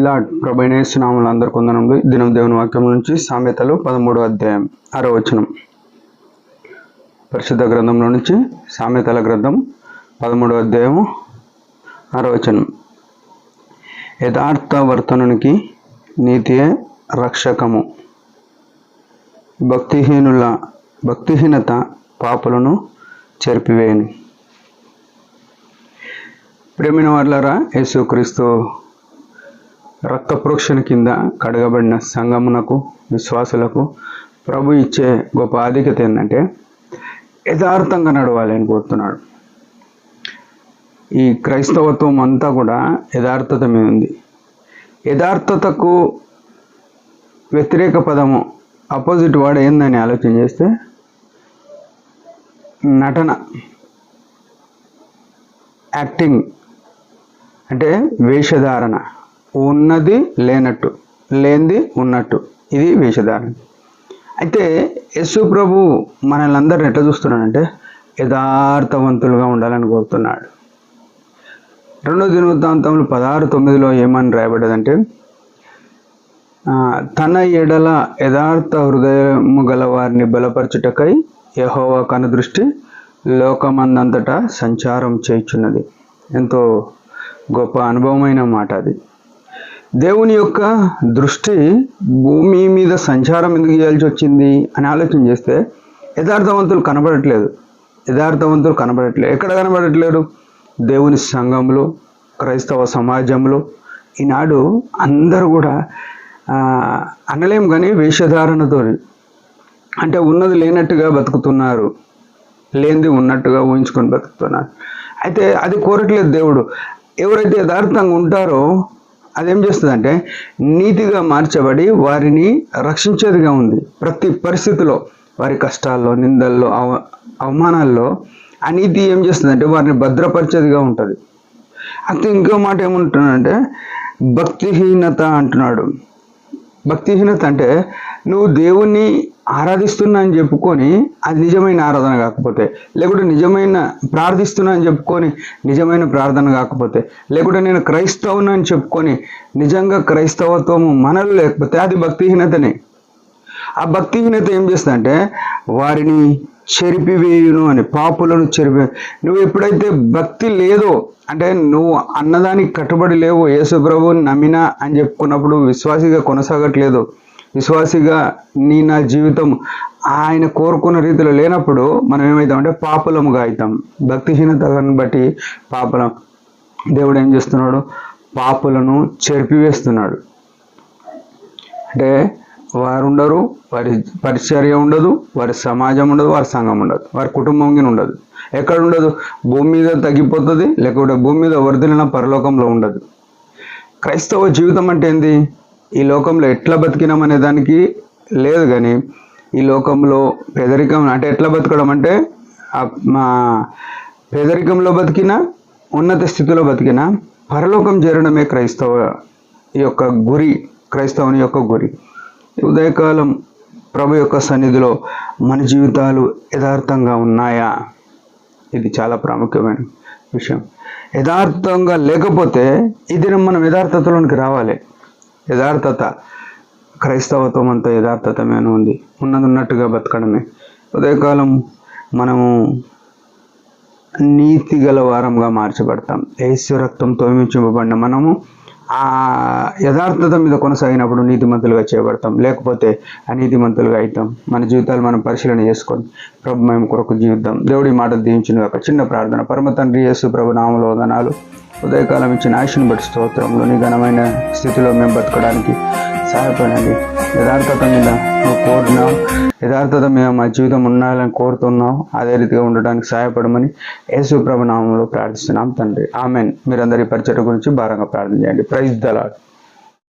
Lord. ప్రభువైన యేసు నామములో అందరికీ వందనములు. దినం దేవుని వాక్యం నుంచి సామెతలు 13వ అధ్యాయం 6వ వచనం. పరిశుద్ధ గ్రంథంలో నుంచి సామెతల గ్రంథం 13వ అధ్యాయం 6వ వచనం. యథార్థ వర్తనునికి నీతియే రక్షకము, భక్తిహీనత పాపులను చెరిపివేయను. ప్రేమైన వారలారా, యేసుక్రీస్తు రక్త ప్రోక్షణ కింద కడగబడిన సంఘమునకు, విశ్వాసులకు ప్రభు ఇచ్చే గొప్ప ఆధిక్యత ఏంటంటే యథార్థంగా నడవాలి అని కోరుతున్నాడు. ఈ క్రైస్తవత్వం అంతా కూడా యథార్థత మీద ఉంది. యథార్థతకు వ్యతిరేక పదము, ఆపోజిట్ వర్డ్ ఏందని ఆలోచన చేస్తే నటన, యాక్టింగ్, అంటే వేషధారణ. ఉన్నది లేనట్టు, లేనిది ఉన్నట్టు, ఇది వేషధారణ. అయితే యేసు ప్రభు మనల్ని అందరిని ఎట్లా చూస్తున్నాడంటే యథార్థవంతులుగా ఉండాలని కోరుతున్నాడు. 2వ దినవృత్తాంతములు 16:9 ఏమని రాయబడ్డదంటే, తన ఎడల యథార్థ హృదయము గల వారిని బలపరచుటకై యెహోవా కనుదృష్టి లోకమందంతటా సంచారం చేయుచున్నది. ఎంతో గొప్ప అనుభవమైన మాట అది. దేవుని యొక్క దృష్టి భూమి మీద సంచారం ఎందుకు చేయాల్సి వచ్చింది అని ఆలోచన చేస్తే యథార్థవంతులు కనబడట్లేదు. ఎక్కడ కనబడట్లేరు? దేవుని సంఘంలో, క్రైస్తవ సమాజంలో. ఈనాడు అందరూ కూడా అనలేం కానీ వేషధారణతో, అంటే ఉన్నది లేనట్టుగా బతుకుతున్నారు, లేనిది ఉన్నట్టుగా ఊహించుకొని బతుకుతున్నారు. అయితే అది కోరట్లేదు దేవుడు. ఎవరైతే యథార్థంగా ఉంటారో అదేం చేస్తుందంటే నీతిగా మార్చబడి వారిని రక్షించేదిగా ఉంది. ప్రతి పరిస్థితిలో, వారి కష్టాల్లో, నిందల్లో, అవమానాల్లో ఆ నీతి ఏం చేస్తుందంటే వారిని భద్రపరిచేదిగా ఉంటుంది. అయితే ఇంకో మాట ఏమంటున్నాడంటే భక్తిహీనత అంటున్నాడు. భక్తిహీనత అంటే నువ్వు దేవుణ్ణి ఆరాధిస్తున్నా అని చెప్పుకొని అది నిజమైన ఆరాధన కాకపోతే, లేకుంటే నిజమైన ప్రార్థిస్తున్నా అని చెప్పుకొని నిజమైన ప్రార్థన కాకపోతే, లేకుంటే నేను క్రైస్తవుని అని చెప్పుకొని నిజంగా క్రైస్తవత్వము మనలో లేకపోతే అది భక్తిహీనతనే. ఆ భక్తిహీనత ఏం చేస్తుందంటే వారిని చెరిపివేయును అని, పాపులను నువ్వు ఎప్పుడైతే భక్తి లేదో, అంటే నువ్వు అన్నదానికి కట్టుబడి లేవు, యేసు ప్రభువుని నమ్మినా అని చెప్పుకున్నప్పుడు విశ్వాసిగా కొనసాగట్లేదు, విశ్వాసిగా నా జీవితం ఆయన కోరుకున్న రీతిలో లేనప్పుడు మనం ఏమవుతామంటే పాపులముగా అవుతాం. భక్తిహీనతను బట్టి పాపులం. దేవుడు ఏం చేస్తున్నాడు? పాపులను చెరిపివేస్తున్నాడు. అంటే వారు ఉండరు, వారి పరిచర్య ఉండదు, వారి సమాజం ఉండదు, వారి సంఘం ఉండదు, వారి కుటుంబం ఉండదు. ఎక్కడ ఉండదు? భూమి మీద తగ్గిపోతుంది, లేకపోతే భూమి మీద వర్ధిల్లిన పరలోకంలో ఉండదు. క్రైస్తవ జీవితం అంటే ఏంది? ఈ లోకంలో ఎట్లా బతికినామనే దానికి లేదు, కానీ ఈ లోకంలో పేదరికం అంటే ఎట్లా బతకడం అంటే మా పేదరికంలో బతికినా, ఉన్నత స్థితిలో బతికినా పరలోకం చేరడమే క్రైస్తవుని యొక్క గురి. ఉదయకాలం ప్రభు యొక్క సన్నిధిలో మన జీవితాలు యథార్థంగా ఉన్నాయా? ఇది చాలా ప్రాముఖ్యమైన విషయం. యథార్థంగా లేకపోతే ఈ దినం మనం యథార్థతలోనికి రావాలి. యథార్థత, క్రైస్తవత్వం అంతా యథార్థతమైన ఉంది, ఉన్నట్టుగా బతకడమే. ఉదయకాలం మనము నీతి గల వారంగా మార్చబడతాం. యేసు రక్తంతో విమోచింపబడిన మనము ఆ యథార్థత మీద కొనసాగినప్పుడు నీతిమంతులుగా చేయబడతాం, లేకపోతే అనీతిమంతులుగా అవుతాం. మన జీవితాలు మనం పరిశీలన చేసుకొని ప్రభు మేము కొరకు జీవిద్దాం. దేవుడి మాటలు దీవించిన ఒక చిన్న ప్రార్థన. పరమ తండ్రి యేసు ప్రభు నామములో వందనాలు. ఉదయకాలం ఇచ్చిన ఆశను బట్టి స్తోత్రంలో నీ ఘనమైన స్థితిలో మేము బతకడానికి సహాయపడండి. యథార్థత మీద నువ్వు కోరుతున్నావు, యథార్థత మీద మా జీవితం ఉండాలని కోరుతున్నావు. అదే రీతిగా ఉండడానికి సహాయపడమని యేసు ప్రభు నామములో ప్రార్థిస్తున్నాం తండ్రి. ఆమెన్. మీరందరి పరిచయం గురించి భారంగా ప్రార్థన చేయండి. Praise the lord.